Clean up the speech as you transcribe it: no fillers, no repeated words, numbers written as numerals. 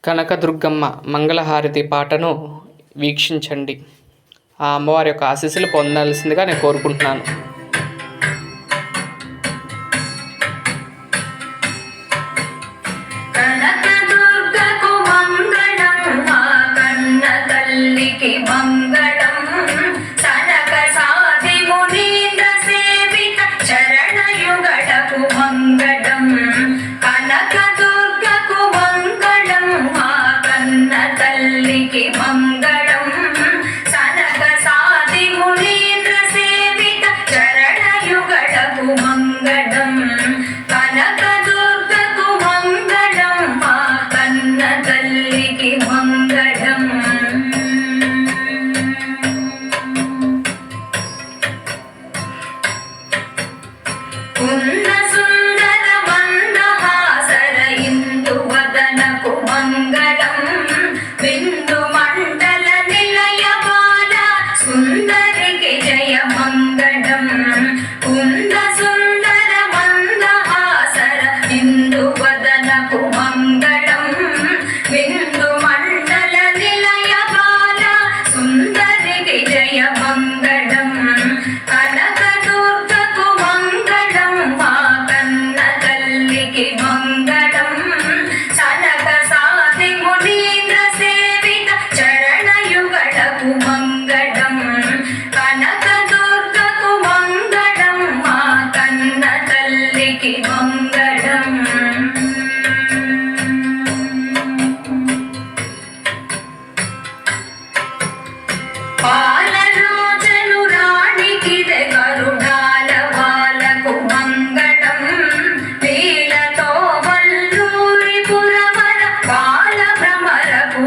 కనకదుర్గమ్మ మంగళహారతి పాటను వీక్షించండి. ఆ అమ్మవారి యొక్క ఆశీస్సులు పొందాల్సిందిగా నేను కోరుకుంటున్నాను. కనకదుర్గకు మంగళం, మా కన్న తల్లికి మంగళం, సనక సాధి మునీంద్ర సేవిత చరణయుగళకు మంగళం. కనకదుర్గకు మంగళం, మా కన్న తల్లికి మంగళం, సనక సాధి మునీంద్ర సేవిత చరణయుగళకు మంగళం. కనకదుర్గకు మంగళం, మా కన్న తల్లికి మంగళం. ఉన్న సుందర మందహాసర ఇందువదనకు మంగళం, బిందు మండల నిలయ బాల సుందరికి జయ మంగళం. కుంద సుందర మందహాసర ఇందువదనకు మంగళం, బిందు మండల నిలయ బాల సుందరికి జయ మంగళం. కనకదుర్గకు మంగళం, మా కన్న తల్లికి మంగళం, సనక సాధి మునీంద్ర సేవిత చరణయుగళకు మంగళం. కనకదుర్గకు మంగళం, మా కన్న తల్లికి మంగళం. పాలలోచను రాణికిదే కరుణాల వాలకు మంగళం, లీలతో వల్లూరి పురవర బాల భ్రమరకు